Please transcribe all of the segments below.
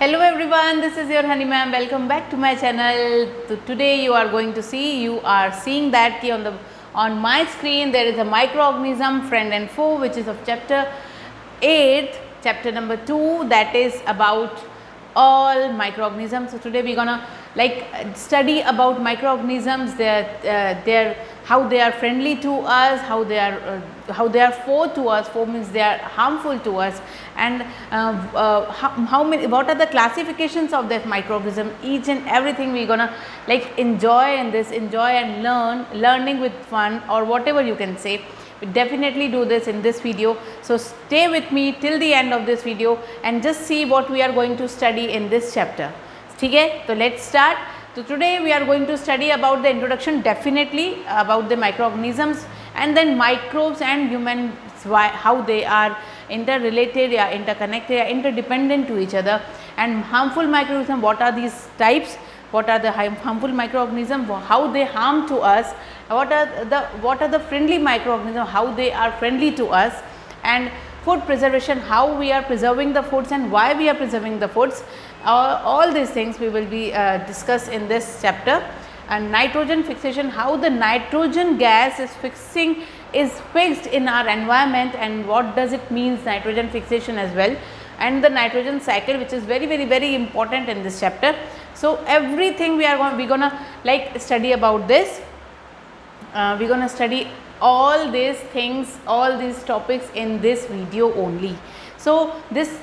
Hello everyone, this is your Honey ma'am. Welcome back to my channel. Today you are going to see, you are seeing that on my screen there is a microorganism friend and foe, which is of chapter 8, chapter number 2, that is about all microorganisms. So today we are gonna study about microorganisms, their how they are friendly to us, how they are foe to us. Foe means they are harmful to us, and what are the classifications of that microorganism. Each and everything we are gonna enjoy and learning with fun, or whatever you can say. We definitely do this in this video, so stay with me till the end of this video and just see what we are going to study in this chapter. Okay, so let's start. So today we are going to study about the introduction, definitely about the microorganisms, and then microbes and humans, how they are interrelated, interconnected, interdependent to each other. And harmful microorganisms, what are these types, what are the harmful microorganisms, how they harm to us, what are the friendly microorganisms, how they are friendly to us, and food preservation, how we are preserving the foods and why we are preserving the foods. All these things we will be discuss in this chapter. And nitrogen fixation, how the nitrogen gas is fixed in our environment, and what does it means nitrogen fixation as well, and the nitrogen cycle, which is very important in this chapter. So everything we are gonna study about this. We're gonna study all these things, all these topics in this video only. So this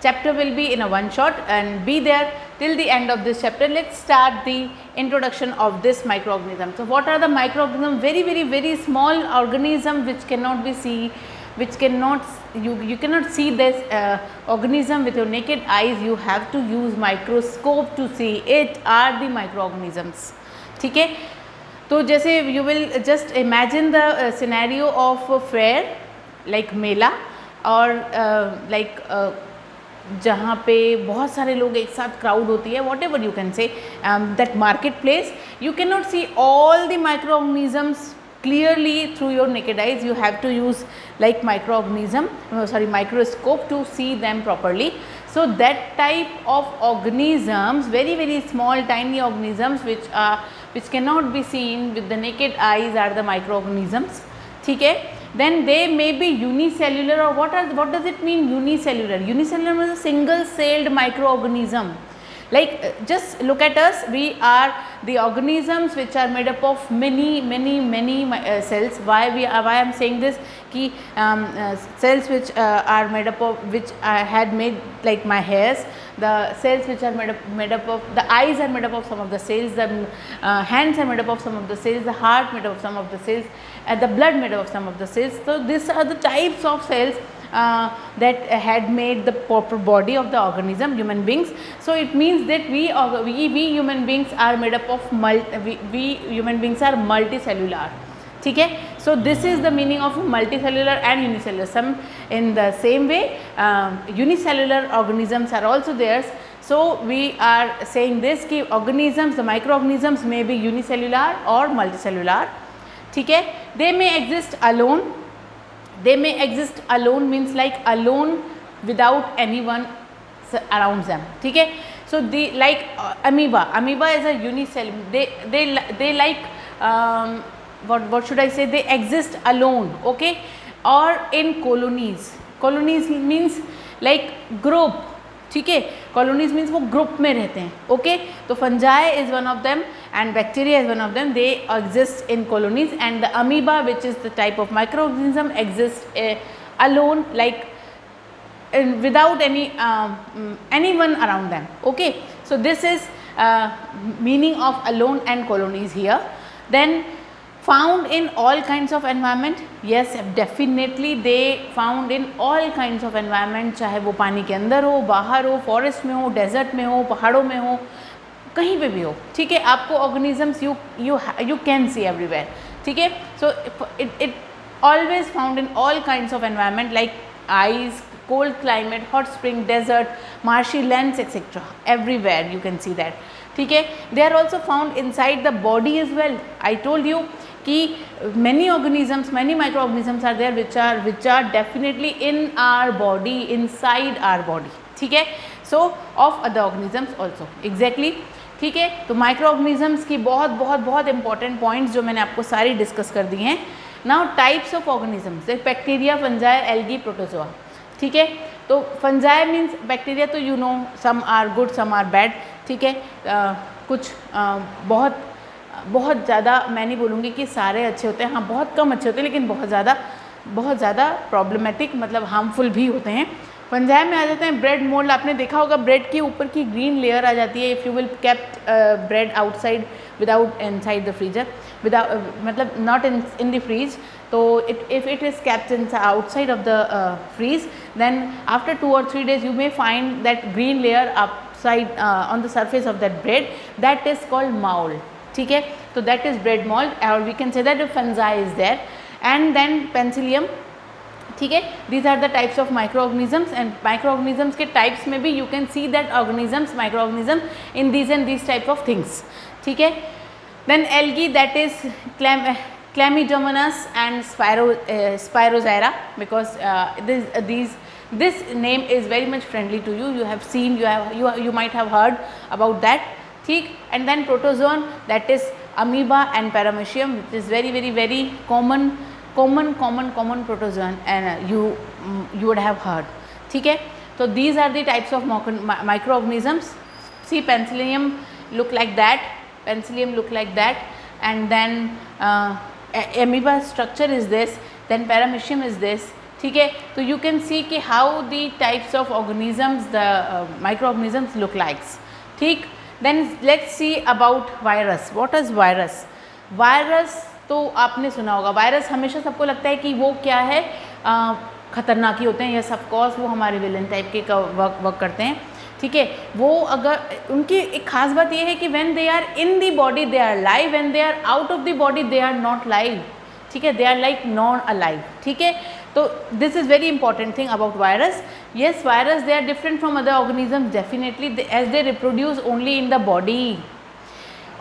chapter will be in a one shot, and be there till the end of this chapter. Let's start the introduction of this microorganism. So what are the microorganisms? Very small organism which cannot be seen, which cannot, you cannot see this organism with your naked eyes. You have to use microscope to see it, are the microorganisms. ठीक है, तो जैसे you will just imagine the scenario of a fair, like मेला, और जहाँ पे बहुत सारे लोग एक साथ क्राउड होती है, whatever you can say, that market place. You can not see all the microorganisms clearly through your naked eyes. You have to use microscope to see them properly. So that type of organisms, very small tiny organisms which cannot be seen with the naked eyes, are the microorganisms. ठीक है, then they may be unicellular, or what does it mean unicellular? Unicellular means a single celled microorganism. Just look at us, we are the organisms which are made up of many cells. Why I am saying this, ki cells which are made up of, which I had made like my hairs, the cells which are made up of, the eyes are made up of some of the cells, the hands are made up of some of the cells, the heart made up of some of the cells, and the blood made up of some of the cells. So these are the types of cells that had made the proper body of the organism, human beings. So it means that we human beings are made up of we human beings are multicellular. ठीक है, so this is the meaning of multicellular and unicellular. Some in the same way unicellular organisms are also there. So we are saying this ki organisms, the microorganisms may be unicellular or multicellular. ठीक है, they may exist alone. They may exist alone means like alone without anyone around them. ठीक है, so the amoeba is a unicellular. They like what should I say? They exist alone, okay, or in colonies. Colonies means like group. ठीक है, colonies means वो group में रहते हैं. Okay, तो fungi is one of them and bacteria is one of them. They exist in colonies, and the amoeba, which is the type of microorganism, exists alone, without anyone around them. Okay, so this is meaning of alone and colonies here. Then found in all kinds of environment. Yes, definitely they found in all kinds of environment, चाहे वो पानी के अंदर हो, बाहर हो, forest में हो, डेजर्ट में हो, पहाड़ों में हो, कहीं पे भी हो. ठीक है, आपको organisms you can see everywhere. ठीक है, so it always found in all kinds of environment, like ice, cold climate, hot spring, desert, marshy lands, etc. Everywhere you can see that. ठीक है, they are also found inside the body as well. I told you कि many organisms, many microorganisms are there which are definitely in our body, inside our body. ठीक है, सो of other organisms also exactly. ठीक है, तो micro organisms की बहुत बहुत बहुत इंपॉर्टेंट पॉइंट्स जो मैंने आपको सारी डिस्कस कर दी हैं। Now types of organisms, bacteria, fungi, algae, protozoa. ठीक है, तो फंजाई मीन्स बैक्टीरिया, तो you know some are good some are bad. ठीक है, कुछ बहुत ज़्यादा मैं नहीं बोलूँगी कि सारे अच्छे होते हैं, हाँ बहुत कम अच्छे होते हैं, लेकिन बहुत ज़्यादा प्रॉब्लमेटिक मतलब हार्मफुल भी होते हैं। फंजाई में आ जाते हैं ब्रेड मोल्ड। आपने देखा होगा ब्रेड के ऊपर की ग्रीन लेयर आ जाती है। If you will kept bread outside without inside the freezer, without मतलब नॉट इन द फ्रीज, तो if it is kept outside of the freeze, then after 2 or 3 days you may find that green layer upside on the surface of that bread, that is called mold. ठीक है, तो that is bread mold, or we can say that the fungi is there. And then penicillium, ठीक है, these are the types of microorganisms, and microorganisms के types में भी you can see that organisms, microorganisms in these and these type of things. ठीक है, then algae, that is Chlamydomonas and Spirogyra, because this name is very much friendly to you. You have seen, you might have heard about that. ठीक, and then protozoan, that is amoeba and paramecium, which is very common protozoan, and you would have heard. ठीक है, तो these are the types of microorganisms. See, penicillium look like that, and then amoeba structure is this, then paramecium is this. ठीक है, तो you can see कि how the types of organisms, the microorganisms look like. ठीक, then let's see about virus. What is virus? Virus तो आपने सुना होगा। Virus हमेशा सबको लगता है कि वो क्या है, ख़तरनाक ही होते हैं, यस ऑफ कोर्स वो हमारे विलन टाइप के वर्क करते हैं। ठीक है, वो अगर उनकी एक खास बात ये है कि when they are in the body they are live, when they are out of the body they are not live. ठीक है, they are like non alive. ठीक है, तो this is very important thing about virus. Yes, virus they are different from other organism definitely, as they reproduce only in the body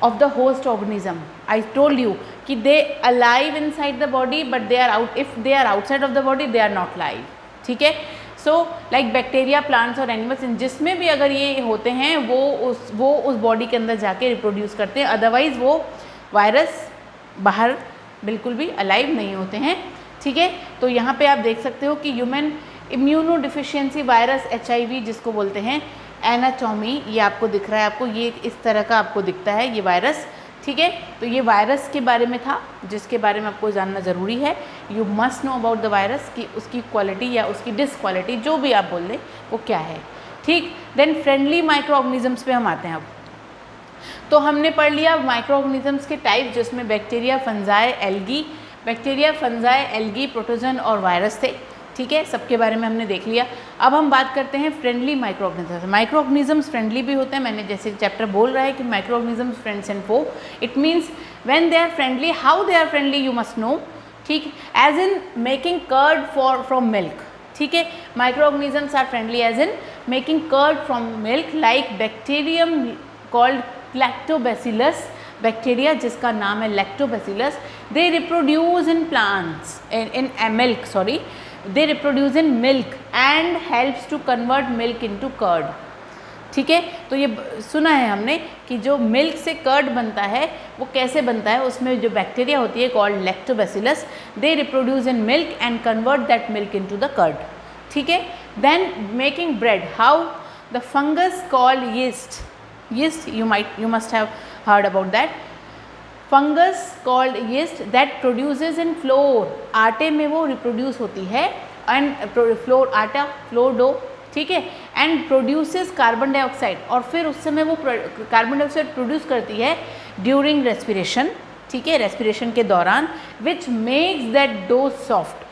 of the host organism. I told you कि they alive inside the body, but they are out, if they are outside of the body they are not live. ठीक है, so like bacteria, plants और animals, जिसमें भी अगर ये होते हैं वो उस बॉडी के अंदर जाके रिप्रोड्यूस करते हैं, अदरवाइज वो वायरस बाहर बिल्कुल भी अलाइव नहीं होते हैं। ठीक है, तो यहाँ पे आप देख सकते हो कि human immuno deficiency virus, HIV जिसको बोलते हैं, एनाटॉमी, ये आपको दिख रहा है, आपको ये इस तरह का आपको दिखता है ये वायरस। ठीक है, तो ये वायरस के बारे में था जिसके बारे में आपको जानना ज़रूरी है। You must know about the virus कि उसकी क्वालिटी या उसकी डिसक्वालिटी जो भी आप बोल दें वो क्या है। ठीक, देन फ्रेंडली माइक्रो ऑर्गेनिजम्स पे हम आते हैं। अब तो हमने पढ़ लिया माइक्रो ऑर्गेनिजम्स के टाइप, जिसमें बैक्टीरिया, फंजाई, एल्गी, प्रोटोजोन और वायरस थे। ठीक है, सबके बारे में हमने देख लिया। अब हम बात करते हैं friendly micro organisms. Micro organisms friendly भी होते हैं, मैंने जैसे चैप्टर बोल रहा है कि micro organisms friends and foe. It means when they are friendly, how they are friendly you must know. ठीक, as in making curd from milk. ठीक है, micro organisms are friendly as in making curd from milk, like bacterium called lactobacillus, bacteria जिसका नाम है lactobacillus, they reproduce in plants in milk, sorry, they reproduce in milk and helps to convert milk into curd. ठीक है, तो ये सुना है हमने कि जो मिल्क से कर्ड बनता है वो कैसे बनता है, उसमें जो बैक्टीरिया होती है called lactobacillus, they reproduce in milk and convert that milk into the curd. ठीक है, then making bread, how the fungus called yeast, yeast you must have heard about that. Fungus called yeast that produces in flour, आटे में वो reproduce होती है, and flour आटा, flour dough. ठीक है, एंड प्रोड्यूसेस कार्बन डाइऑक्साइड, और फिर उस समय वो कार्बन डाइऑक्साइड प्रोड्यूस करती है ड्यूरिंग रेस्पिरेशन. ठीक है, रेस्पिरेशन के दौरान, which makes that dough soft.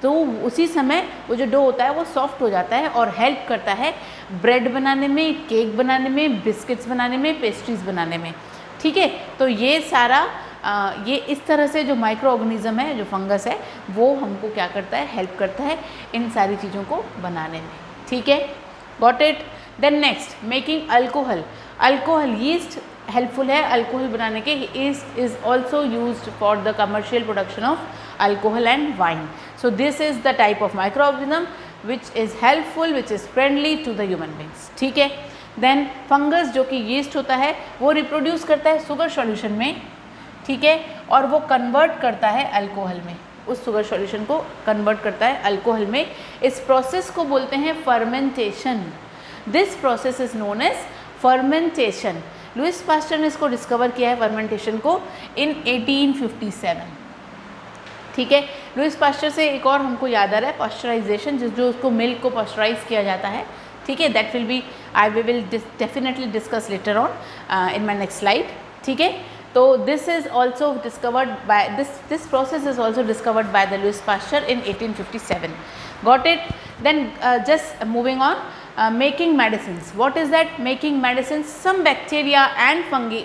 तो उसी समय वो जो डो होता है वो सॉफ्ट हो जाता है और हेल्प करता है ब्रेड बनाने में, केक बनाने में, बिस्किट्स बनाने में, पेस्ट्रीज बनाने में. ठीक है, तो ये सारा ये इस तरह से जो माइक्रो ऑर्गेनिज्म है, जो फंगस है, वो हमको क्या करता है, हेल्प करता है इन सारी चीज़ों को बनाने में. ठीक है, got it. Then next, making alcohol. Alcohol, yeast helpful है अल्कोहल बनाने के. Yeast is also used for the commercial production of alcohol and wine. So this is the type of microorganism. Which is helpful, which is friendly to the human beings, ठीक है। Then fungus जो कि yeast होता है वो reproduce करता है sugar solution में, ठीक है, और वो कन्वर्ट करता है अल्कोहल में, उस शुगर सॉल्यूशन को कन्वर्ट करता है अल्कोहल में। इस प्रोसेस को बोलते हैं fermentation. This process is known as fermentation. Louis Pasteur ने इसको डिस्कवर किया है फर्मेंटेशन को इन 1857, ठीक है। लुइस पास्चर से एक और हमको याद आ रहा है पास्चराइजेशन, जो उसको मिल्क को पास्चराइज किया जाता है, ठीक है। That will be we will definitely discuss later on in my next slide, ठीक है। तो this is also discovered by this process is also discovered by the Louis Pasteur in 1857. Got it? Then just moving on, making medicines. What is that? Making medicines. Some bacteria and fungi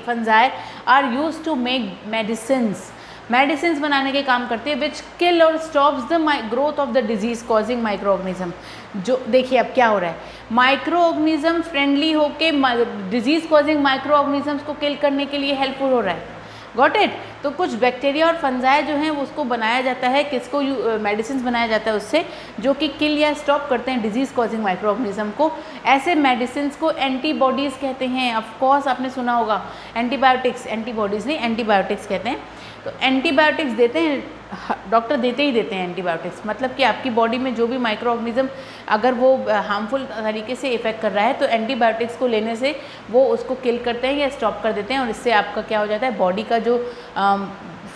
are used to make medicines. Medicines बनाने के काम करती है विच किल और stops the growth of the disease causing micro organism. जो देखिए अब क्या हो रहा है, माइक्रो ऑर्गेनिज्म फ्रेंडली होके डिजीज कॉजिंग माइक्रो ऑर्गेनिजम्स को किल करने के लिए हेल्पफुल हो रहा है। Got it? तो कुछ बैक्टीरिया और फंजाई जो हैं उसको बनाया जाता है, किसको मेडिसिन बनाया जाता है उससे, जो कि किल या स्टॉप करते हैं डिजीज़ कॉजिंग माइक्रो ऑर्गेनिज्म को। ऐसे मेडिसिन को एंटीबॉडीज़ कहते हैं। ऑफ कोर्स आपने सुना होगा एंटीबायोटिक्स, एंटीबॉडीज़ नहीं एंटीबायोटिक्स कहते हैं। तो एंटीबायोटिक्स देते हैं, डॉक्टर देते ही देते हैं एंटीबायोटिक्स, मतलब कि आपकी बॉडी में जो भी माइक्रो ऑर्गेनिज्म अगर वो हार्मफुल तरीके से इफेक्ट कर रहा है तो एंटीबायोटिक्स को लेने से वो उसको किल करते हैं या स्टॉप कर देते हैं, और इससे आपका क्या हो जाता है, बॉडी का जो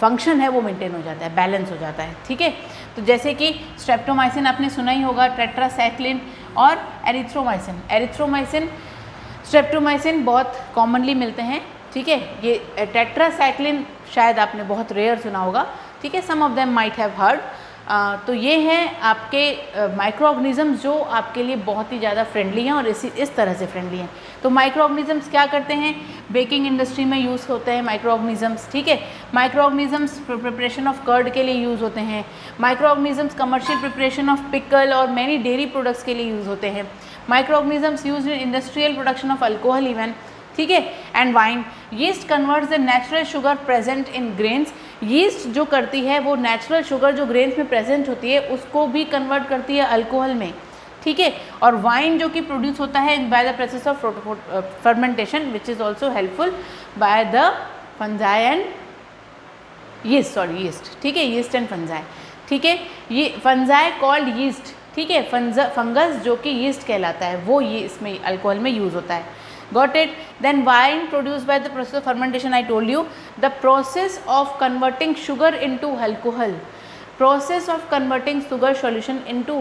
फंक्शन है वो मेंटेन हो जाता है, बैलेंस हो जाता है, ठीक है। तो जैसे कि स्ट्रेप्टोमाइसिन आपने सुना ही होगा, टेट्रासाइक्लिन और एरिथ्रोमाइसिन। एरिथ्रोमाइसिन, स्ट्रेप्टोमाइसिन बहुत कॉमनली मिलते हैं, ठीक है। ये टेट्रासाइक्लिन शायद आपने बहुत रेयर सुना होगा, ठीक है, some of them might have heard. तो ये हैं आपके माइक्रो ऑर्गेनिजम्स जो आपके लिए बहुत ही ज़्यादा फ्रेंडली हैं और इस तरह से फ्रेंडली हैं। तो माइक्रो ऑर्गेनिजम्स क्या करते हैं, बेकिंग इंडस्ट्री में यूज़ होते हैं माइक्रो ऑर्गेनिजम्स, ठीक है। Micro organisms preparation of curd के लिए यूज़ होते हैं। Microorganisms commercial preparation of pickle और मैनी डेयरी प्रोडक्ट्स के लिए यूज़ होते हैं। Microorganisms use in industrial production of alcohol even, ठीक है, and wine. Yeast converts the natural sugar present in grains. Yeast जो करती है वो नेचुरल शुगर जो ग्रेन्स में प्रेजेंट होती है उसको भी कन्वर्ट करती है अल्कोहल में, ठीक है। और वाइन जो कि प्रोड्यूस होता है bye the process of fermentation which is also helpful by the fungi and yeast, sorry yeast, ठीक है, यीस्ट एंड फंजाई, ठीक है। ये फंजाई कॉल्ड यीस्ट, ठीक है, फंगस जो कि यीस्ट कहलाता है वो ये इसमें अल्कोहल में यूज़ होता है। Got it? Then wine produced by the process of fermentation, I told you, the process of converting sugar into alcohol, process of converting sugar solution into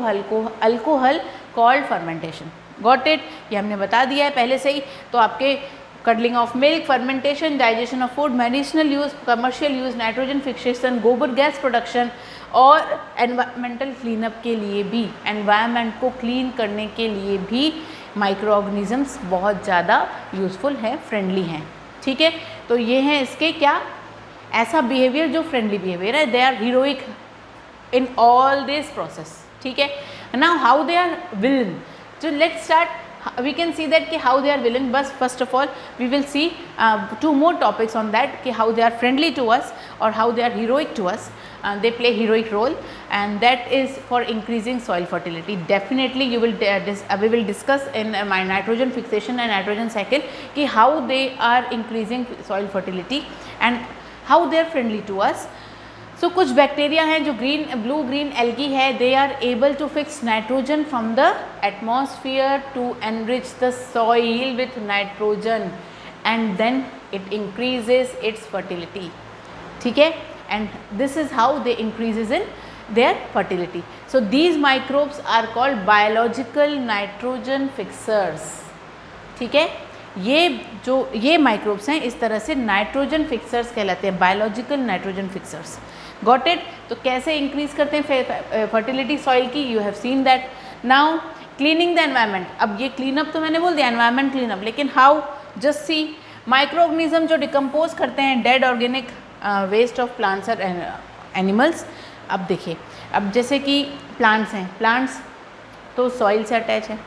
alcohol called fermentation. Got it? ये हमने बता दिया है पहले से ही। तो आपके curdling of milk, fermentation, digestion of food, medicinal use, commercial use, nitrogen fixation, गोबर गैस प्रोडक्शन और एनवायरमेंटल क्लीनअप के लिए भी, एनवायरनमेंट को क्लीन करने के लिए भी माइक्रो ऑर्गेनिजम्स बहुत ज़्यादा यूज़फुल हैं, फ्रेंडली हैं, ठीक है। तो ये हैं इसके क्या, ऐसा बिहेवियर जो फ्रेंडली बिहेवियर है, they are heroic in all this process, ठीक है। Now how they are villain, तो let's start, we can see that कि how they are villain, but first of all we will see 2 more topics on that कि how they are friendly to us or how they are heroic to us. They play heroic role and that is for increasing soil fertility. Definitely you will we will discuss in my nitrogen fixation and nitrogen cycle कि how they are increasing soil fertility and how they are friendly to us. So कुछ bacteria हैं जो blue green algae है, they are able to fix nitrogen from the atmosphere to enrich the soil with nitrogen and then it increases its fertility, ठीक है, and this is how they increases in their fertility. So these microbes are called biological nitrogen fixers, ठीक है. ये microbes हैं इस तरह से nitrogen fixers कहलाते हैं, biological nitrogen fixers. Got it. तो कैसे इंक्रीज करते हैं फर्टिलिटी सॉइल की, you have seen that. Now cleaning the environment. अब ये क्लीनअप तो मैंने बोल दिया एनवायरनमेंट क्लीनअप, लेकिन how, just see. Microorganism जो डिकम्पोज करते हैं dead organic waste of plants और एनिमल्स. अब देखिए, अब जैसे कि प्लांट्स हैं, प्लांट्स तो सॉइल से अटैच है,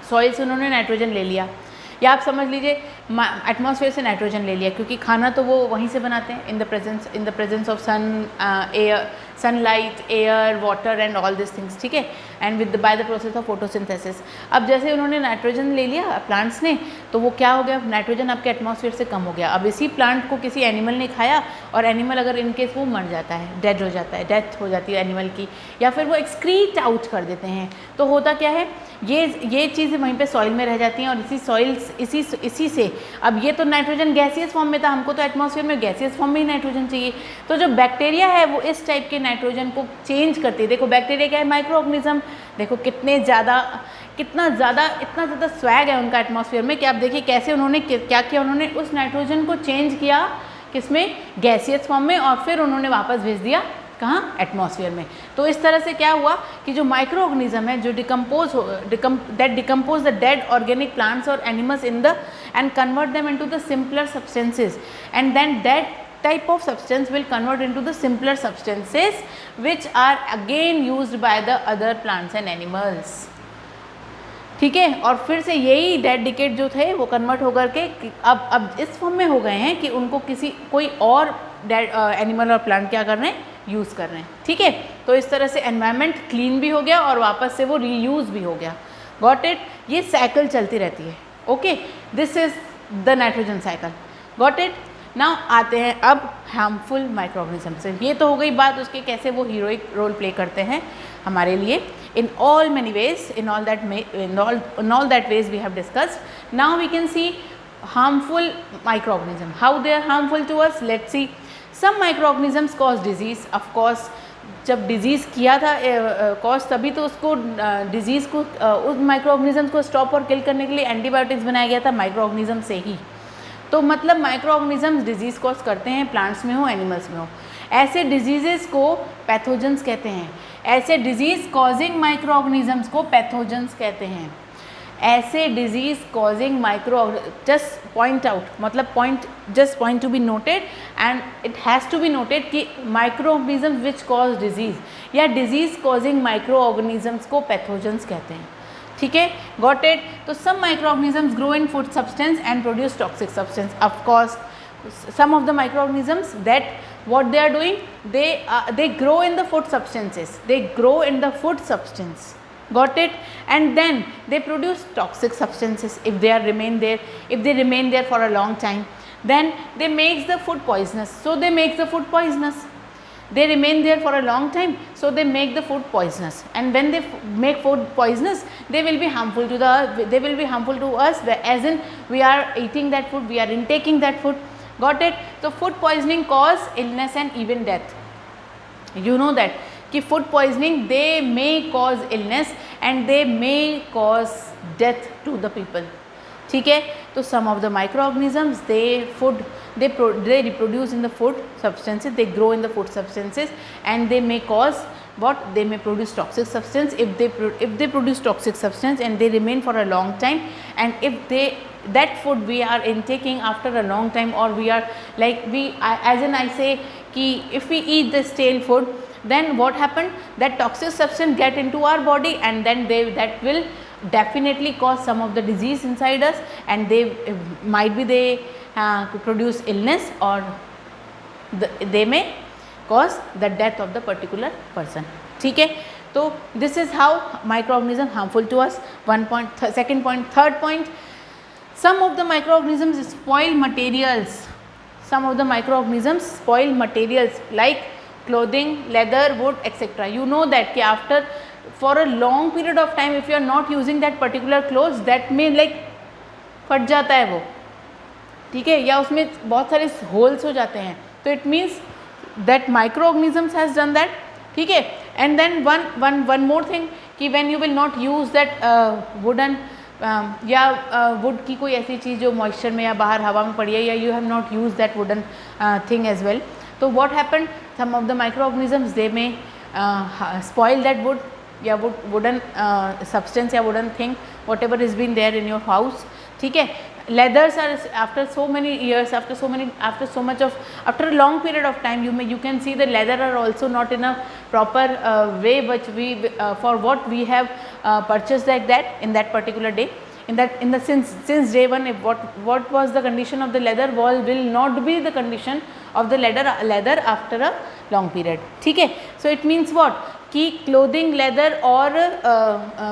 सॉइल से उन्होंने नाइट्रोजन ले लिया, या आप समझ लीजिए एटमॉस्फेयर से नाइट्रोजन ले लिया, क्योंकि खाना तो वो वहीं से बनाते हैं in the presence of sun, air, sunlight, air, water and all this things, ठीक है, and with by the process of photosynthesis. अब जैसे उन्होंने नाइट्रोजन ले लिया प्लांट्स ने, तो वो क्या हो गया, नाइट्रोजन आपके एटमॉस्फेयर से कम हो गया। अब इसी प्लांट को किसी एनिमल ने खाया, और एनिमल अगर इनकेस वो मर जाता है, डेड हो जाता है, डेथ हो जाती है एनिमल की, या फिर वो एक्सक्रीट आउट कर देते हैं, तो होता क्या है, ये चीज़ें वहीं पे सॉइल में रह जाती हैं, और इसी सॉइल इसी से, अब ये तो नाइट्रोजन गैसियस फॉर्म में था, हमको तो एटमॉस्फेयर में गैसियस फॉर्म में ही नाइट्रोजन चाहिए, तो जो बैक्टीरिया है वो इस टाइप के नाइट्रोजन को चेंज करती है। देखो बैक्टीरिया क्या है, माइक्रो ऑर्गेनिज्म, देखो इतना ज़्यादा स्वैग है उनका एटमॉस्फेयर में कि आप देखिए कैसे उन्होंने क्या किया, उन्होंने उस नाइट्रोजन को चेंज किया किसमें, गैसियस फॉर्म में, और फिर उन्होंने वापस भेज दिया कहाँ, एटमॉस्फेयर में। तो इस तरह से क्या हुआ कि जो माइक्रो ऑर्गेनिज्म है जो decompose the dead organic plants और animals in the end convert them into the simpler substances, and then that type of substance will convert into the simpler substances which are again used by the other plants and animals, ठीक है। और फिर से यही dead decade जो थे वो convert होकर के अब इस फॉर्म में हो गए हैं कि उनको कोई और डेड एनिमल और प्लांट क्या कर रहे हैं, यूज़ कर रहे हैं, ठीक है। तो इस तरह से एनवायरनमेंट क्लीन भी हो गया और वापस से वो रीयूज़ भी हो गया। गॉट इट, ये साइकिल चलती रहती है, okay, this is the nitrogen cycle, got it. Now आते हैं अब हार्मफुल माइक्रो ऑर्गेनिज्म से। ये तो हो गई बात उसके कैसे वो हीरोइक रोल प्ले करते हैं हमारे लिए in all many ways, in all that ways we have discussed. Now we can see harmful microorganism, how they are harmful to us. Let's see. Some microorganisms cause disease, of course. जब disease किया था cause, तभी तो उसको disease को उस micro organism को stop और किल करने के लिए एंटीबायोटिक्स बनाया गया था माइक्रो ऑर्गेनिज्म से ही। तो मतलब माइक्रो ऑर्गेनिजम्स डिजीज़ कॉज करते हैं, प्लांट्स में हो एनिमल्स में हो। ऐसे डिजीज़ेस को पैथोजेंस कहते हैं, ऐसे डिजीज़ कॉजिंग माइक्रो ऑर्गेनिजम्स को पैथोजेंस कहते हैं। ऐसे disease causing micro, just point out, मतलब just point to be noted and it has to be noted कि micro organisms which cause disease या डिजीज़ कॉजिंग माइक्रो ऑर्गेनिजम्स को pathogens कहते हैं, ठीक है, गॉट इट। तो some micro organisms grow in food substance and produce toxic substance, of course some of the microorganisms that what they are doing, they grow in the food substances, they grow in the food substance, got it, and then they produce toxic substances if they remain there for a long time, then they makes the food poisonous, so they make the food poisonous. They remain there for a long time, so they make the food poisonous, and when they make food poisonous, they will be harmful to us, as in we are eating that food, we are intaking that food, got it. So food poisoning cause illness and even death. You know that कि food poisoning they may cause illness and they may cause death to the people, ठीक है। तो some of the microorganisms they reproduce in the food substances, they grow in the food substances, and they may cause what, they may produce toxic substance. If they produce toxic substance and they remain for a long time, and if that food we are intaking after a long time, or we are like as in I say कि if we eat the stale food, then what happened, that toxic substance get into our body, and then that will definitely cause some of the disease inside us, and they produce illness, or they may cause the death of the particular person, ठीक है। तो this is how microorganisms harmful to us. One point, second point, third point, some of the microorganisms spoil materials. Some of the microorganisms spoil materials like clothing, leather, wood, etc. You know that कि after for a long period of time, if you are not using that particular clothes, that may like फट जाता है वो, ठीक है, या उसमें बहुत सारे होल्स हो जाते हैं, तो it means that micro organisms has done that, ठीक है। And then one more thing कि when you will not use that wooden या वुड की कोई ऐसी चीज़ जो मॉइस्चर में या बाहर हवा में पड़ी है, या you have not use that wooden thing as well, तो what happen, some of the micro organisms they may spoil that wood या wooden substance या wooden thing, whatever is been there in your house, ठीक है। Leathers are after so many years, after a long period of time, you can see the leather are also not in a proper way which we for what we have purchased like that in that particular day. Since day one, if what was the condition of the leather will not be the condition of the leather after a long period, ठीक है। So it means what कि clothing, leather और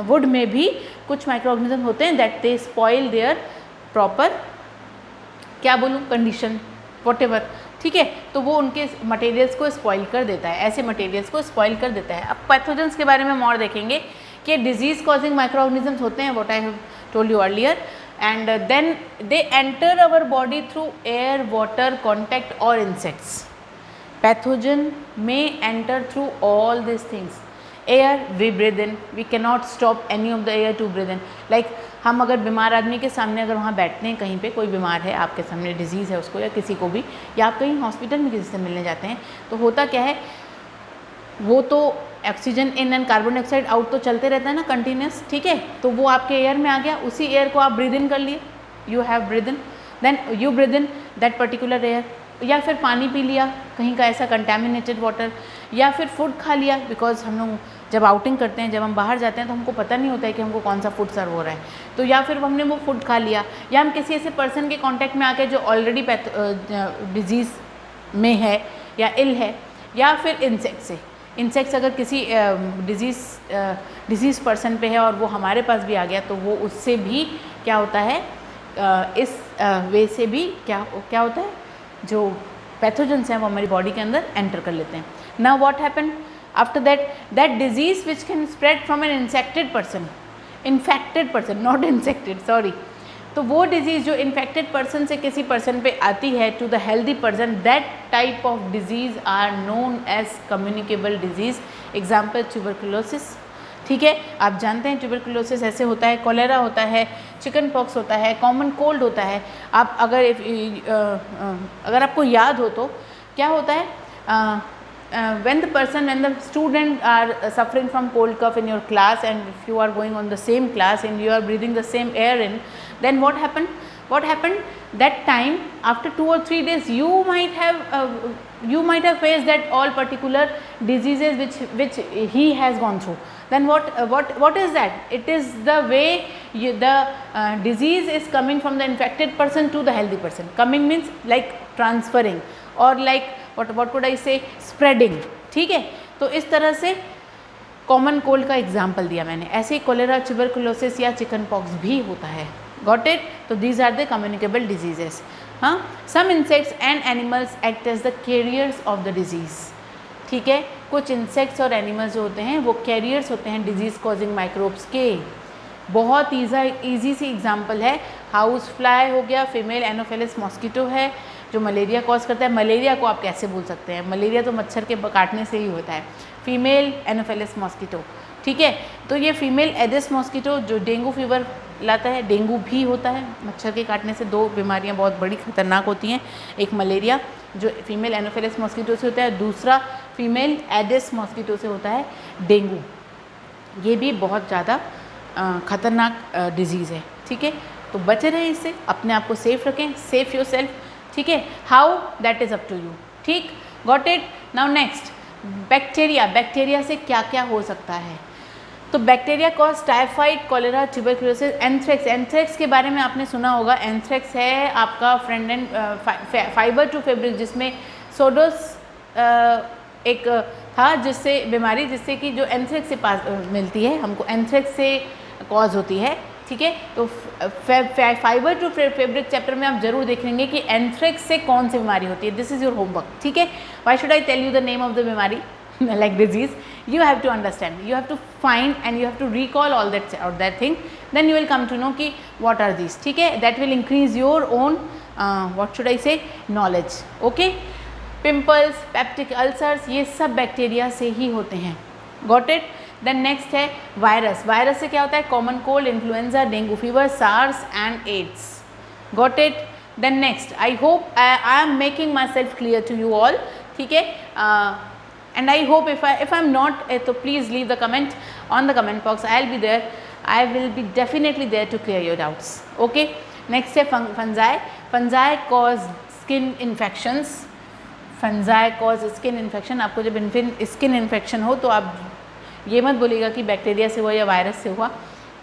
would में भी कुछ micro organism होते हैं that they spoil there proper, क्या बोलूँ, कंडीशन, वॉटेवर, ठीक है। तो वो उनके मटेरियल्स को स्पॉइल कर देता है, ऐसे मटेरियल्स को स्पॉइल कर देता है। अब पैथोजेंस के बारे में हम और देखेंगे कि डिजीज़ कॉजिंग माइक्रो ऑर्गेनिजम्स होते हैं, what I have told you earlier, and then they enter our body through air, water, contact और इंसेक्ट्स। पैथोजन में enter through all this things. Air we breathe in, we can not stop any of the air to breathe in. Like हम अगर बीमार आदमी के सामने अगर वहाँ बैठते हैं, कहीं पे कोई बीमार है आपके सामने, डिजीज़ है उसको या किसी को भी, या आप कहीं हॉस्पिटल में किसी से मिलने जाते हैं, तो होता क्या है, वो तो oxygen in and carbon dioxide out तो चलते रहता है ना कंटिन्यूस, ठीक है। तो वो आपके एयर में आ गया, उसी एयर को आप ब्रीद इन कर लिए, you have breathe in, then you breathe in that particular air. या फिर पानी पी लिया कहीं का ऐसा कंटेमिनेटेड वाटर, या फिर फूड खा लिया, बिकॉज हम लोग जब आउटिंग करते हैं, जब हम बाहर जाते हैं तो हमको पता नहीं होता है कि हमको कौन सा फूड सर्व हो रहा है, तो या फिर हमने वो फूड खा लिया, या हम किसी ऐसे पर्सन के कांटेक्ट में आके जो ऑलरेडी डिजीज़ में है या इल है, या फिर इंसेक्ट से, इंसेक्ट्स अगर किसी डिजीज़ पर्सन पे है और वो हमारे पास भी आ गया, तो वो उससे भी क्या होता है, इस वे से भी क्या होता है, जो पैथोजेंस हैं वो हमारी बॉडी के अंदर एंटर कर लेते हैं। Now what happen after that disease which can spread from an infected person, not insected, sorry. तो वो डिजीज़ जो इन्फेक्टेड पर्सन से किसी पर्सन पे आती है to the healthy person, that type of disease are known as communicable disease. Example tuberculosis, ठीक है, आप जानते हैं ट्यूबरकुलोसिस ऐसे होता है, कोलेरा होता है, चिकन पॉक्स होता है, कॉमन कोल्ड होता है। आप अगर आपको याद हो तो क्या होता है, when the student are suffering from cold cough in your class, and if you are going on the same class and you are breathing the same air in, then what happened that time, after 2 or 3 days you might have faced that all particular diseases which he has gone through. Then what is that? It is the way the disease is coming from the infected person to the healthy person. Coming means like transferring, or like what could I say, spreading, ठीक है। तो इस तरह से common cold का example दिया मैंने, ऐसे ही कोलेरा, ट्यूबरकुलोसिस या चिकन पॉक्स भी होता है। Got it? तो these are the communicable diseases. हाँ, some insects and animals act as the carriers of the disease, ठीक है। कुछ इंसेक्ट्स और एनिमल्स जो होते हैं वो कैरियर्स होते हैं डिजीज़ कॉजिंग माइक्रोब्स के। बहुत ईजी सी एग्जाम्पल है, हाउस फ्लाई हो गया, फीमेल एनोफिलिस मॉस्किटो है जो मलेरिया कॉज करता है। मलेरिया को आप कैसे भूल सकते हैं, मलेरिया तो मच्छर के काटने से ही होता है। फीमेल एनोफिलिस मॉस्किटो, ठीक है। तो ये फीमेल एडिस मॉस्किटो जो डेंगू फीवर लाता है, डेंगू भी होता है मच्छर के काटने से। 2 बीमारियां बहुत बड़ी खतरनाक होती हैं, एक मलेरिया जो फीमेल एनोफिलिस मॉस्किटो से होता है, दूसरा फीमेल एडिस मॉस्किटो से होता है डेंगू। ये भी बहुत ज़्यादा ख़तरनाक डिजीज़ है, ठीक है। तो बचे रहें इससे, अपने आप को सेफ रखें, सेफ योर सेल्फ, ठीक है। How, that is up to you, ठीक। Got it? Now next, bacteria. Bacteria से क्या क्या हो सकता है? तो bacteria cause typhoid, cholera, tuberculosis, anthrax. Anthrax के बारे में आपने सुना होगा। एंथ्रेक्स है आपका friend and fibre to fabric, जिसमें सोडोस एक था जिससे बीमारी, जिससे कि जो एंथ्रेक्स से पास मिलती है हमको, एंथ्रेक्स से कॉज होती है, ठीक है। तो फाइबर टू फैब्रिक चैप्टर में आप जरूर देखेंगे कि एंथ्रेक्स से कौन सी बीमारी होती है। दिस इज़ योर होमवर्क, ठीक है। Why should I tell you the name of the बीमारी like disease? You have to understand, you have to find and you have to recall all that thing, then you will come to know कि what are these, ठीक है। that will increase your own what should I say, knowledge, okay। pimples, peptic ulcers, ये सब bacteria से ही होते हैं। got it? then next है virus. Virus से क्या होता है? Common cold, influenza, dengue fever, SARS and AIDS. got it? then next, I hope I am making myself clear to you all, ठीक है। and I hope if I'm not, so please leave the comment on the comment box. I'll be there, I will be definitely there to clear your doubts, okay। next है fungi। fungi cause skin infections। fungi cause skin infection। आपको जब skin infection हो तो आप ये मत बोलिएगा कि बैक्टीरिया से हुआ या वायरस से हुआ,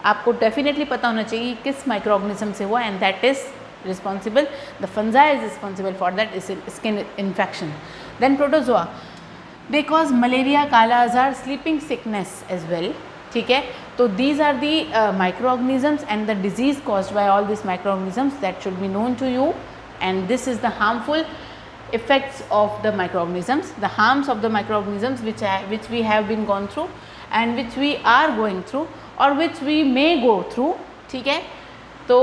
आपको डेफिनेटली पता होना चाहिए किस माइक्रो ऑर्गेनिज्म से हुआ, and that is responsible, the fungi is responsible for that skin infection. Then protozoa. They cause malaria, kala azar, sleeping sickness as well, ठीक है। तो these are the micro organisms and the disease caused by all this micro organisms that should be known to you, and this is the harmful effects of the microorganisms, the harms of the microorganisms which we have been gone through and which we are going through or which we may go through, ठीक है। तो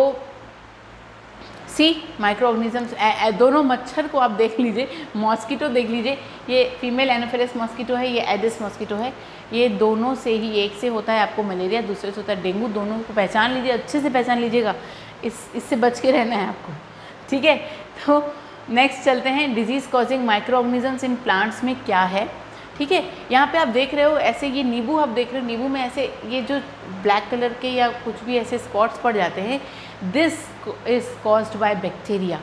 सी microorganisms, दोनों मच्छर को आप देख लीजिए, mosquito देख लीजिए, ये फीमेल एनोफिलस मॉस्किटो है, ये एडिस मॉस्किटो है, ये दोनों से ही, एक से होता है आपको मलेरिया, दूसरे से होता है डेंगू, दोनों को पहचान लीजिए, अच्छे से पहचान लीजिएगा, इससे बच के रहना है आपको, ठीक है। तो नेक्स्ट चलते हैं, disease causing micro organisms in plants में क्या है, ठीक है। यहाँ पे आप देख रहे हो ऐसे, ये नींबू आप देख रहे हो, नींबू में ऐसे ये जो ब्लैक कलर के या कुछ भी ऐसे स्पॉट्स पड़ जाते हैं, this is caused by bacteria,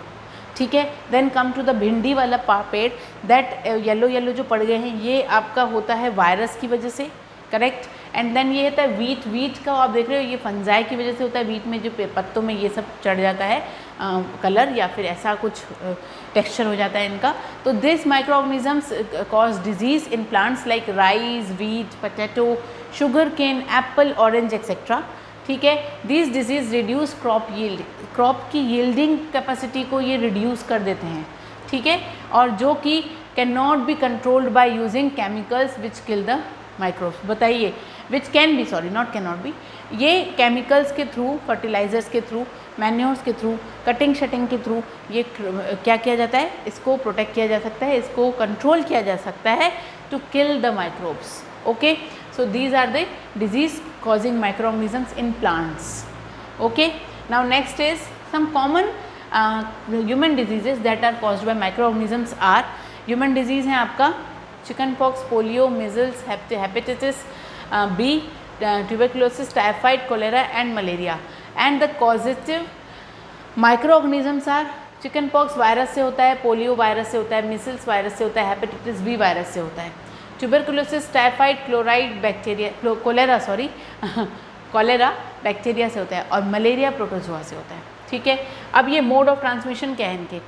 ठीक है। देन कम टू द भिंडी वाला पेड़, दैट येलो येलो जो पड़ गए हैं, ये आपका होता है वायरस की वजह से, करेक्ट। एंड देन ये होता है वीट, वीट का आप देख रहे हो ये फंजाई की वजह से होता है, वीट में जो पत्तों में ये सब चढ़ जाता है कलर या फिर ऐसा कुछ टेक्सचर हो जाता है इनका। तो this micro organisms cause disease in plants like rice, wheat, potato, sugar cane, apple, orange etcetera, ठीक है। This disease reduce crop yield, crop की यील्डिंग कैपेसिटी को ये रिड्यूस कर देते हैं, ठीक है। और जो कि can not be controlled by using chemicals which kill the microbes, बताइए, which can be, sorry not can not be, ये केमिकल्स के थ्रू, फर्टिलाइजर्स के थ्रू, मैन्योर्स के थ्रू, कटिंग शटिंग के थ्रू ये क्या किया जाता है, इसको प्रोटेक्ट किया जा सकता है, इसको कंट्रोल किया जा सकता है to kill the microbes, okay. So these are the disease causing microorganisms in plants, okay. Now next is some common human diseases that are caused by microorganisms are, human disease हैं आपका chicken pox, polio, measles, hepatitis B, tuberculosis, typhoid, cholera and malaria. And the causative microorganisms are, chicken pox virus से होता है, polio virus से होता है, measles virus से होता है, हेपेटाइटिस बी वायरस से होता है, tuberculosis, typhoid, chloride bacteria, cholera sorry cholera bacteria से होता है, और मलेरिया प्रोटोजोआ से होता है, ठीक है। अब ये मोड ऑफ ट्रांसमिशन क्या है इनके,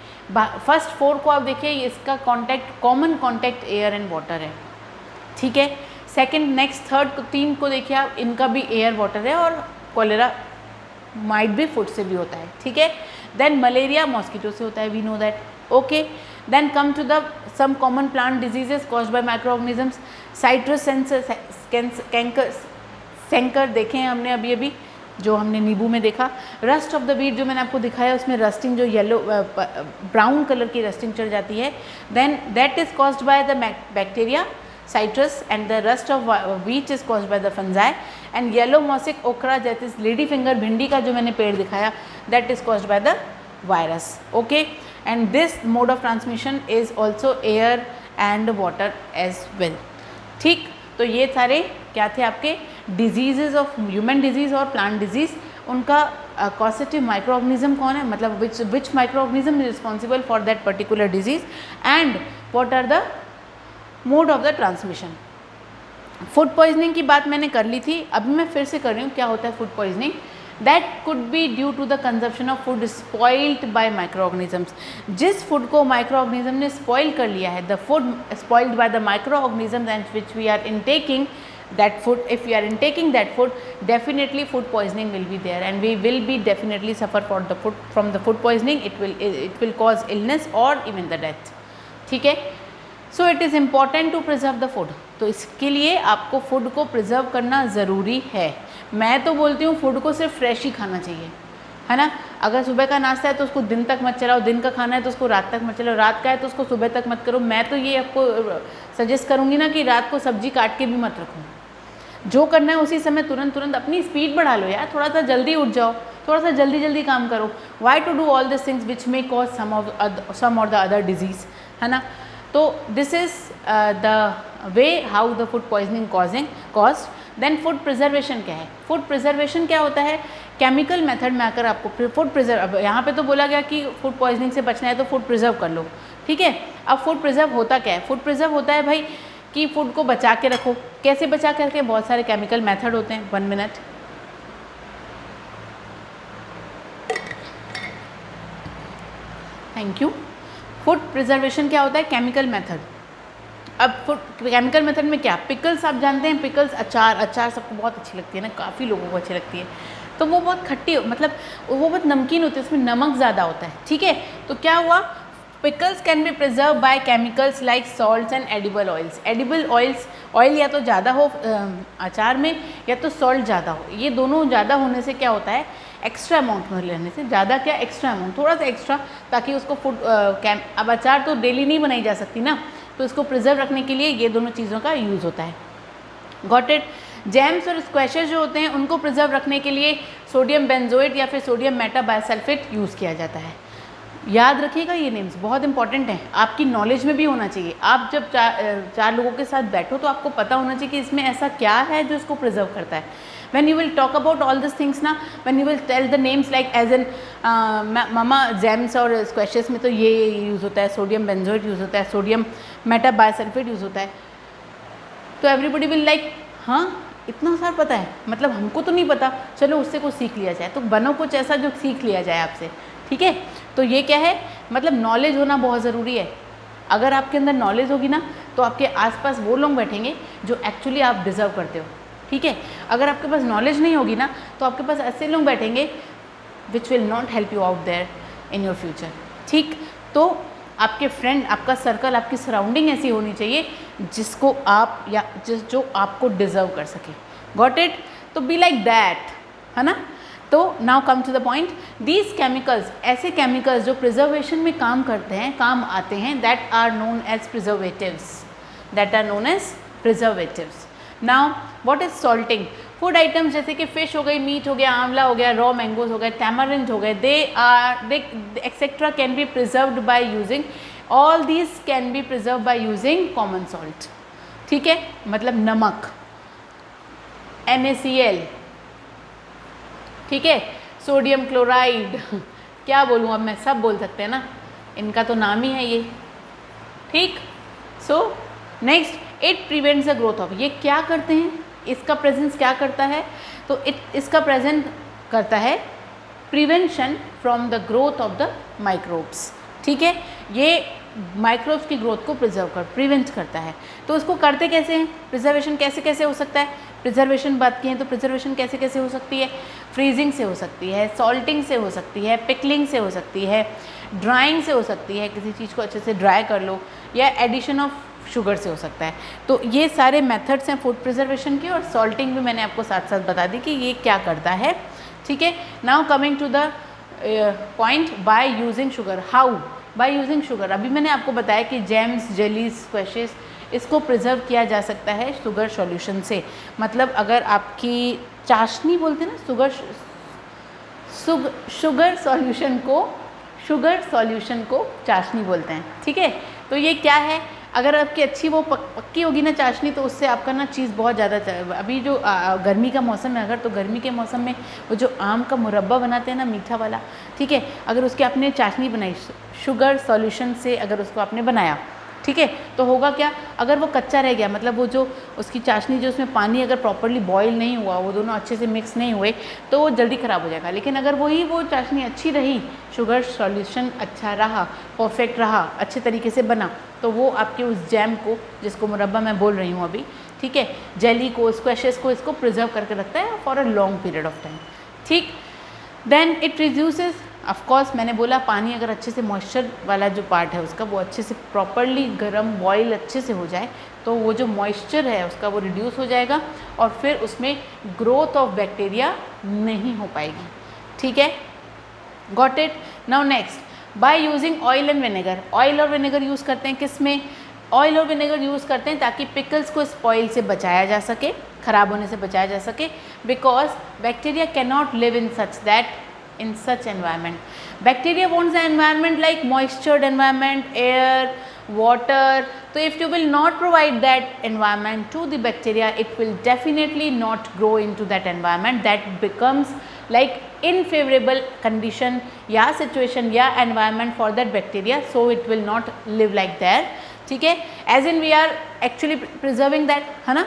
फर्स्ट 4 को आप देखिए, इसका contact, common contact air and water है, ठीक है। सेकंड, नेक्स्ट, थर्ड 3 को देखिए आप, इनका भी एयर वाटर है, और कोलेरा माइट भी फूड से भी होता है, ठीक है। देन मलेरिया मॉस्किटो से होता है, we know that, okay. Then come to the some common plant diseases caused by microorganisms, citrus canker, canker देखे हैं हमने अभी जो हमने नींबू में देखा, रस्ट ऑफ द वीट जो मैंने आपको दिखाया, उसमें रस्टिंग, जो येलो ब्राउन कलर की रस्टिंग चढ़ जाती है, then that is caused by the bacteria citrus, and the rust of wheat is caused by the fungi, and yellow mosaic okra, that is lady finger भिंडी का जो मैंने पेड़ दिखाया, that is caused by the virus, okay। and this mode of transmission is also air and water as well, ठीक। तो ये सारे क्या थे आपके डिजीजेज ऑफ ह्यूमन डिजीज और प्लांट डिजीज, उनका कॉसेटिव माइक्रो ऑर्गेनिज्म कौन है, मतलब which micro organism is responsible for that particular disease, and what are the mode of the transmission. Food poisoning की बात मैंने कर ली थी, अभी मैं फिर से कर रही हूँ, क्या होता है food poisoning, that could be due to the consumption of food spoiled by micro organisms, जिस फूड को माइक्रो ऑर्गेनिज्म ने स्पॉइल कर लिया है, the food spoiled by the micro organisms and which we are intaking that food, if we are intaking that food, definitely food poisoning will be there, and we will be definitely suffer from the food poisoning, it will cause illness or even the death, ठीक है। So it is important to preserve the food, तो इसके लिए आपको food को preserve करना ज़रूरी है। मैं तो बोलती हूँ फूड को सिर्फ फ्रेश ही खाना चाहिए, है ना। अगर सुबह का नाश्ता है तो उसको दिन तक मत चलाओ, दिन का खाना है तो उसको रात तक मत चलाओ, रात का है तो उसको सुबह तक मत करो। मैं तो ये आपको सजेस्ट करूँगी ना कि रात को सब्जी काट के भी मत रखो, जो करना है उसी समय तुरंत अपनी स्पीड बढ़ा लो यार, थोड़ा सा जल्दी उठ जाओ, थोड़ा सा जल्दी काम करो। Why to do all this things which may cause some और द अदर डिजीज़, है ना। तो this is the way how the food poisoning caused. Then food preservation क्या है, फूड प्रिजर्वेशन क्या होता है, केमिकल मेथड में आकर आपको फूड प्रिजर्व, यहाँ पे तो बोला गया कि फूड पॉइजनिंग से बचना है तो फूड प्रिजर्व कर लो, ठीक है। अब फूड प्रिजर्व होता क्या है, फूड प्रिजर्व होता है भाई कि फूड को बचा के रखो। कैसे बचा करके, बहुत सारे केमिकल मेथड होते हैं। 1 minute, thank you. Food preservation क्या होता है, केमिकल मेथड। अब केमिकल मेथड में क्या, पिकल्स आप जानते हैं, पिकल्स अचार सबको बहुत अच्छी लगती है ना, काफ़ी लोगों को अच्छी लगती है, तो वो बहुत खट्टी मतलब वो बहुत नमकीन होती है, उसमें नमक ज़्यादा होता है, ठीक है। तो क्या हुआ, pickles can be preserve by chemicals like salts and edible oils. Edible oils, oil या तो ज़्यादा हो अचार में, या तो सॉल्ट ज़्यादा हो, ये दोनों ज़्यादा होने से क्या होता है, एक्स्ट्रा अमाउंट में लेने से, ज़्यादा क्या, एक्स्ट्रा अमाउंट, थोड़ा सा एक्स्ट्रा, ताकि उसको अब अचार तो डेली नहीं बनाई जा सकती ना, तो इसको प्रिजर्व रखने के लिए ये दोनों चीज़ों का यूज़ होता है। Got it. जैम्स और स्क्वैशेस जो होते हैं उनको प्रिजर्व रखने के लिए सोडियम बेंजोएट या फिर सोडियम मेटाबाइसल्फेट यूज़ किया जाता है। याद रखिएगा, ये नेम्स बहुत इंपॉर्टेंट हैं, आपकी नॉलेज में भी होना चाहिए। आप जब चार लोगों के साथ बैठो तो आपको पता होना चाहिए कि इसमें ऐसा क्या है जो इसको प्रिजर्व करता है। when you will talk about all these things ना, when you will tell the names like as in मामा जैम्स और स्क्वैशेस में तो ये यूज़ होता है, सोडियम बेंजोएट यूज़ होता है, सोडियम मेटाबाइसल्फेट यूज़ होता है, तो एवरीबडी विल लाइक हाँ इतना सारा पता है, मतलब हमको तो नहीं पता, चलो उससे कुछ सीख लिया जाए, तो बनो कुछ ऐसा जो सीख लिया जाए आपसे, ठीक है। तो ये क्या है, मतलब नॉलेज होना बहुत ज़रूरी है। अगर आपके अंदर नॉलेज होगी ना तो आपके आसपास वो लोग बैठेंगे जो एक्चुअली आप डिज़र्व करते हो, ठीक है। अगर आपके पास नॉलेज नहीं होगी ना तो आपके पास ऐसे लोग बैठेंगे which will not help you out there in your future, ठीक। तो आपके फ्रेंड, आपका सर्कल, आपकी सराउंडिंग ऐसी होनी चाहिए जिसको आप या जो आपको डिज़र्व कर सके। Got it. तो बी लाइक दैट, है ना। तो now come to the point, these chemicals, ऐसे केमिकल्स जो प्रिजर्वेशन में काम करते हैं, काम आते हैं, that are known as preservatives, that are known as preservatives. Now what is salting, food items जैसे कि फिश हो गई, मीट हो गया, आंवला हो गया, रॉ मैंगोज हो गए, टैमरिंड हो गए, they etcetera can be preserved by using, all these can be preserve by using common salt, ठीक है, मतलब नमक, NaCl, ठीक है, सोडियम क्लोराइड, क्या बोलूँ अब मैं, सब बोल सकते हैं ना, इनका तो नाम ही है ये, ठीक। So next, it prevents the growth of, ये क्या करते हैं, इसका प्रेजेंस क्या करता है, तो इसका प्रेजेंट करता है prevention from the growth of the microbes, ठीक है। ये माइक्रोब्स की ग्रोथ को प्रिवेंट करता है। तो उसको करते कैसे हैं, प्रिजर्वेशन कैसे कैसे हो सकता है, प्रिजर्वेशन बात की है तो प्रिजर्वेशन कैसे कैसे हो सकती है, फ्रीजिंग से हो सकती है, सॉल्टिंग से हो सकती है, पिकलिंग से हो सकती है, ड्राइंग से हो सकती है, किसी चीज़ को अच्छे से ड्राई कर लो, या एडिशन ऑफ शुगर से हो सकता है। तो ये सारे मेथड्स हैं फूड प्रिजर्वेशन के, और सॉल्टिंग भी मैंने आपको साथ साथ बता दी कि ये क्या करता है, ठीक है। Now coming to the point, by using sugar, how, by using sugar. अभी मैंने आपको बताया कि जैम्स, जेलीज, स्क्वैशेस, इसको प्रिजर्व किया जा सकता है शुगर सॉल्यूशन से। मतलब अगर आपकी चाशनी बोलते हैं ना, शुगर सॉल्यूशन को चाशनी बोलते हैं, ठीक है। तो ये क्या है, अगर आपकी अच्छी वो पक्की होगी ना चाशनी, तो उससे आपका ना चीज़ बहुत ज़्यादा, अभी जो गर्मी का मौसम है, अगर तो गर्मी के मौसम में वो जो आम का मुरब्बा बनाते हैं ना मीठा वाला, ठीक है, अगर उसकी आपने चाशनी बनाई शुगर सॉल्यूशन से, अगर उसको आपने बनाया, ठीक है, तो होगा क्या, अगर वो कच्चा रह गया, मतलब वो जो उसकी चाशनी, जो उसमें पानी अगर प्रॉपरली बॉईल नहीं हुआ, वो दोनों अच्छे से मिक्स नहीं हुए, तो वो जल्दी ख़राब हो जाएगा। लेकिन अगर वो चाशनी अच्छी रही, शुगर सॉल्यूशन अच्छा रहा, परफेक्ट रहा, अच्छे तरीके से बना, तो वो आपके उस जैम को, जिसको मुरब्बा मैं बोल रही हूँ अभी, ठीक है, जेली को, स्क्वैशेस को, इसको प्रिजर्व करके रखता है for a long period of time, ठीक। देन इट रिड्यूसेस, ऑफकोर्स मैंने बोला पानी अगर अच्छे से मॉइस्चर वाला जो पार्ट है उसका, वो अच्छे से प्रॉपरली गर्म बॉईल अच्छे से हो जाए, तो वो जो मॉइस्चर है उसका वो रिड्यूस हो जाएगा, और फिर उसमें ग्रोथ ऑफ बैक्टीरिया नहीं हो पाएगी, ठीक है। Got it. Now next, by using oil and vinegar. Oil और विनेगर यूज़ करते हैं किस में, ऑयल और विनेगर यूज़ करते हैं ताकि पिकल्स को स्पॉइल से बचाया जा सके, ख़राब होने से बचाया जा सके, because bacteria can not live in such environment. Bacteria wants the environment like moistured environment, air, water. So if you will not provide that environment to the bacteria, it will definitely not grow into that environment. That becomes like unfavorable condition या situation या environment for that bacteria, so it will not live like there, ठीक है, as in we are actually preserving that, है ना।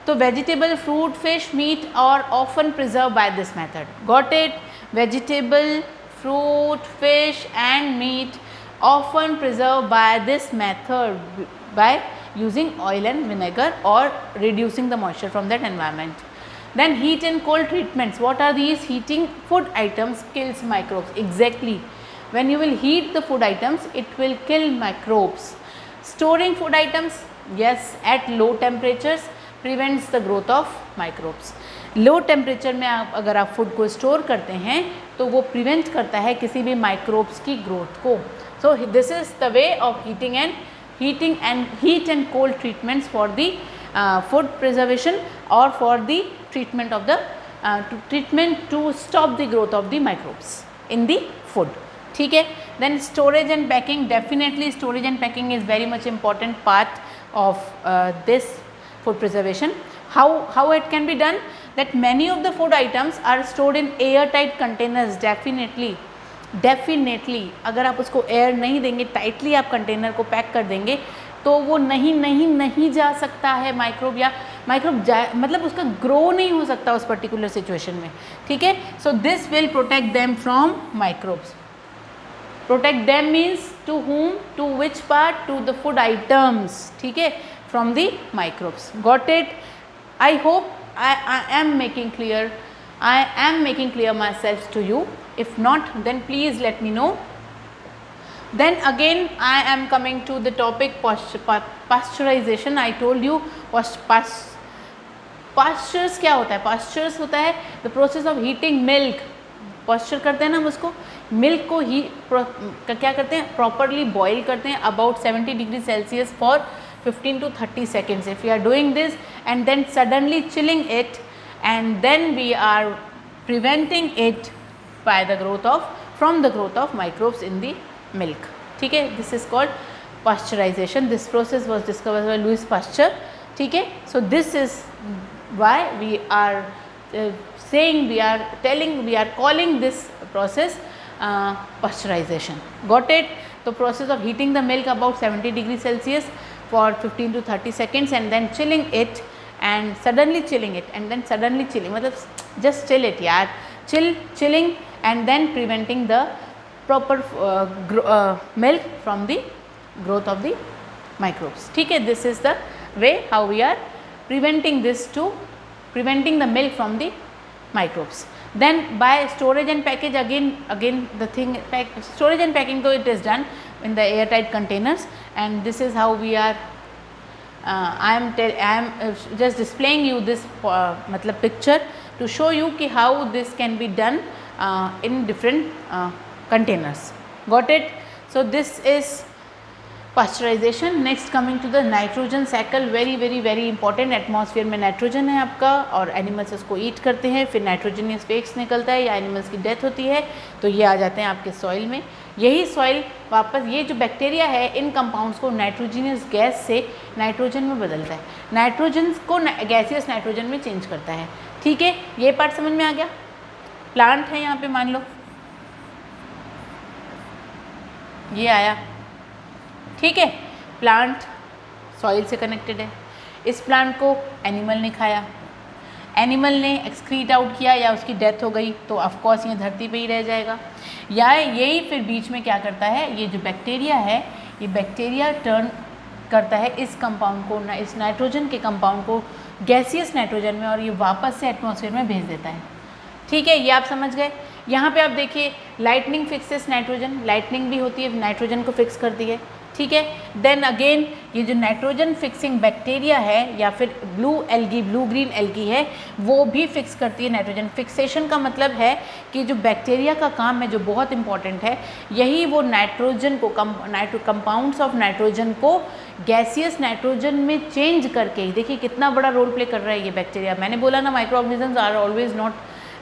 तो vegetable, fruit, fish, meat are often preserved by this method. Got it? Vegetable, fruit, fish and meat often preserved by this method, by using oil and vinegar or reducing the moisture from that environment. Then heat and cold treatments. What are these? Heating food items kills microbes. Exactly. When you will heat the food items, it will kill microbes. Storing food items, yes, at low temperatures prevents the growth of microbes. Low temperature में अगर आप food को store करते हैं तो वो prevent करता है किसी भी माइक्रोब्स की ग्रोथ को. So this is the way of heat and cold treatments for the food preservation और for the treatment of the treatment to stop the growth of the microbes in the food. ठीक है. Then storage and packing. Definitely storage and packing is very much important part of this food preservation. How it can be done? That many of the food items are stored in airtight containers. Definitely अगर आप उसको air नहीं देंगे, tightly आप container को pack कर देंगे तो वो नहीं जा सकता है माइक्रोब, या माइक्रोब मतलब उसका ग्रो नहीं हो सकता उस पर्टिकुलर सिचुएशन में. ठीक है. So this will protect them from microbes. Protect them means to whom, to which part? To the food items. ठीक है. From the microbes. Got it? I hope I am making clear. I am making clear myself to you. If not, then please let me know. Then again I am coming to the topic pasteurization. I told you pastures क्या होता है? Pastures होता है the process of heating milk. पॉस्चर करते हैं ना हम उसको, मिल्क को ही क्या करते हैं, प्रॉपरली बॉईल करते हैं about 70 degree Celsius for 15 to 30 seconds. If we are doing this and then suddenly chilling it, and then we are preventing it by the growth of microbes in the milk. ठीक है. This is called pasteurization. This process was discovered by Louis Pasteur. ठीक है. So this is why we are calling this process pasteurization. Got it? The process of heating the milk about 70 degrees Celsius for 15 to 30 seconds and then chilling it and suddenly chilling it and then suddenly chilling, मतलब just chill it यार, chilling and then preventing the proper milk from the growth of the microbes. ठीक है. This is the way how we are preventing the milk from the microbes. Then by storage and package, again the thing, storage and packing though it is done in the airtight containers, and this is how we are I am just displaying you this मतलब picture to show you कि how this can be done in different containers. Got it? So this is pasteurization. Next coming to the nitrogen cycle. very important. Atmosphere में nitrogen है आपका और animals उसको ईट करते हैं, फिर नाइट्रोजनियस वेस्ट निकलता है या एनिमल्स की डेथ होती है तो ये आ जाते हैं आपके सॉइल में. यही सॉइल वापस ये जो बैक्टीरिया है इन कंपाउंड्स को नाइट्रोजनियस गैस से नाइट्रोजन में बदलता है, नाइट्रोजन को गैसियस नाइट्रोजन में चेंज करता है. ठीक है. ये पार्ट समझ में आ गया. प्लांट है यहाँ पे, मान लो ये आया. ठीक है. प्लांट सॉइल से कनेक्टेड है. इस प्लांट को एनिमल ने खाया, एनिमल ने एक्सक्रीट आउट किया या उसकी डेथ हो गई तो ऑफ कोर्स ये धरती पे ही रह जाएगा. या यही फिर बीच में क्या करता है, ये जो बैक्टीरिया है ये बैक्टीरिया टर्न करता है इस कंपाउंड को, इस नाइट्रोजन के कंपाउंड को गैसियस नाइट्रोजन में और ये वापस से एटमॉस्फेयर में भेज देता है. ठीक है. ये आप समझ गए. यहाँ पे आप देखिए लाइटनिंग फिक्सेस नाइट्रोजन, लाइटनिंग भी होती है नाइट्रोजन को फिक्स करती है. ठीक है. देन अगेन ये जो नाइट्रोजन फिक्सिंग बैक्टीरिया है या फिर ब्लू ग्रीन एल्गी है वो भी फिक्स करती है नाइट्रोजन. फिक्सेशन का मतलब है कि जो बैक्टीरिया का काम है जो बहुत इंपॉर्टेंट है, यही वो नाइट्रोजन को कंपाउंड्स ऑफ नाइट्रोजन को गैसियस नाइट्रोजन में चेंज करके, देखिए कितना बड़ा रोल प्ले कर रहा है ये बैक्टीरिया. मैंने बोला ना micro organisms are always not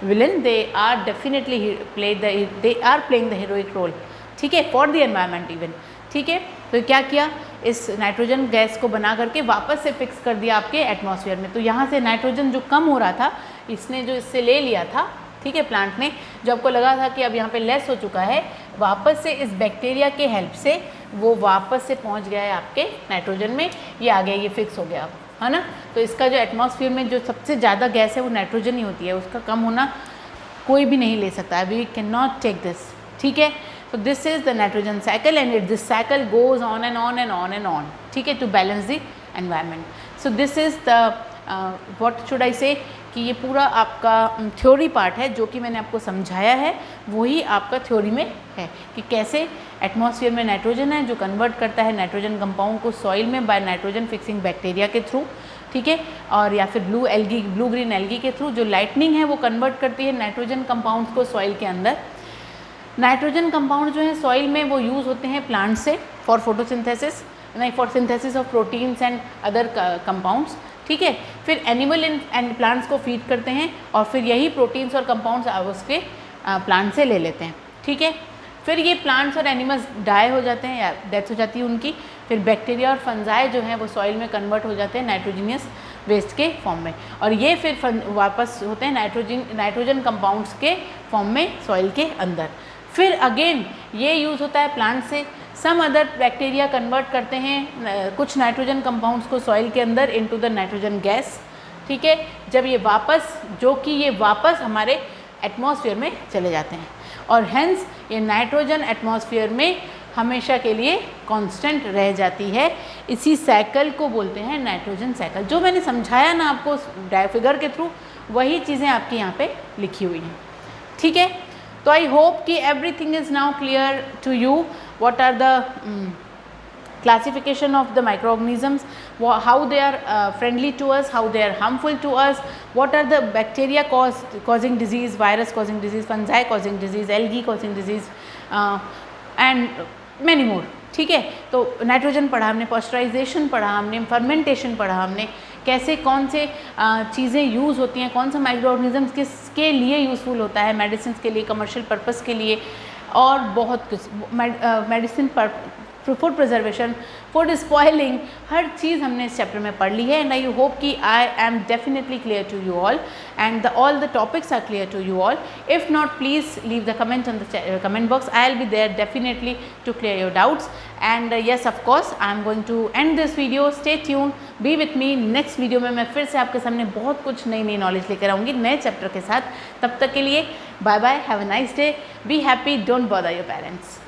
villain, they are definitely playing the heroic role. ठीक है. For the environment even. ठीक है. तो क्या किया, इस नाइट्रोजन गैस को बना करके वापस से फिक्स कर दिया आपके एटमॉस्फेयर में. तो यहाँ से नाइट्रोजन जो कम हो रहा था इसने जो इससे ले लिया था, ठीक है, प्लांट ने, जो आपको लगा था कि अब यहाँ पे लेस हो चुका है, वापस से इस बैक्टीरिया के हेल्प से वो वापस से पहुँच गया है आपके नाइट्रोजन में. ये आ गया, ये फिक्स हो गया अब, है ना. तो इसका जो एटमॉस्फेयर में जो सबसे ज़्यादा गैस है वो नाइट्रोजन ही होती है, उसका कम होना कोई भी नहीं ले सकता. We can not take this. ठीक है. So this is the nitrogen cycle and this cycle goes on and on and on and on. ठीक है. To balance the environment. So this is the what should I से कि ये पूरा आपका theory part है जो कि मैंने आपको समझाया है, वही आपका थ्योरी में है कि कैसे एटमॉस्फेयर में नाइट्रोजन है जो कन्वर्ट करता है नाइट्रोजन कंपाउंड को सॉइल में बाय नाइट्रोजन फिक्सिंग बैक्टीरिया के थ्रू, ठीक है, और या फिर ब्लू ग्रीन एल्गी के थ्रू जो लाइटनिंग है वो कन्वर्ट करती है नाइट्रोजन कंपाउंड्स को सॉइल के अंदर. नाइट्रोजन कंपाउंड जो है सॉइल में वो यूज़ होते हैं प्लांट से फॉर फोटोसिंथेसिस, नहीं for synthesis of proteins and other compounds, ठीक है. फिर एनिमल एंड प्लांट्स को फीड करते हैं और फिर यही प्रोटीन्स और कंपाउंड्स उसके प्लांट से ले लेते हैं, ठीक है. फिर ये प्लांट्स और एनिमल्स डाई हो जाते हैं या डेथ हो जाती है उनकी. फिर बैक्टीरिया और फंजाई जो हैं वो सॉइल में कन्वर्ट हो जाते हैं नाइट्रोजीनियस वेस्ट के फॉर्म में, और ये फिर वापस होते हैं नाइट्रोजन कंपाउंड्स के फॉर्म में सॉइल के अंदर. फिर अगेन ये यूज़ होता है प्लांट से. सम अदर बैक्टीरिया कन्वर्ट करते हैं कुछ नाइट्रोजन कंपाउंड्स को सॉइल के अंदर इनटू द नाइट्रोजन गैस, ठीक है. जब ये वापस हमारे एटमॉस्फेयर में चले जाते हैं और हेंस ये नाइट्रोजन एटमॉस्फेयर में हमेशा के लिए कांस्टेंट रह जाती है. इसी साइकिल को बोलते हैं नाइट्रोजन साइकिल. जो मैंने समझाया ना आपको फिगर के थ्रू, वही चीज़ें आपकी यहाँ पे लिखी हुई हैं, ठीक है. तो आई होप कि everything is now clear to you. What are the classification of the microorganisms, how they are friendly to us, how they are harmful to us, what are the bacteria causing disease, virus causing disease, fungi causing disease, algae causing disease, and many more, ठीक है. तो nitrogen पढ़ा हमने, pasteurisation पढ़ा हमने, fermentation पढ़ा हमने, कैसे कौन से चीज़ें यूज़ होती हैं, कौन सा माइक्रो ऑर्गेनिजम्स किसके लिए यूज़फुल होता है, मेडिसिन के लिए, कमर्शियल पर्पस के लिए, और बहुत कुछ मेडिसिन पर फूड प्रिजर्वेशन, फूड स्पॉइलिंग, हर चीज़ हमने इस चैप्टर में पढ़ ली है. एंड आई होप कि I am definitely clear to you all and all the topics are clear to you all. If not, please leave the comment on the comment box. I will be there definitely to clear your doubts. And yes, of course I am going to end this video. Stay tune, be with me. Next video में मैं फिर से आपके सामने बहुत कुछ नई knowledge लेकर आऊँगी नए चैप्टर के साथ. तब तक के लिए bye bye, have a nice day, be happy, don't bother your parents.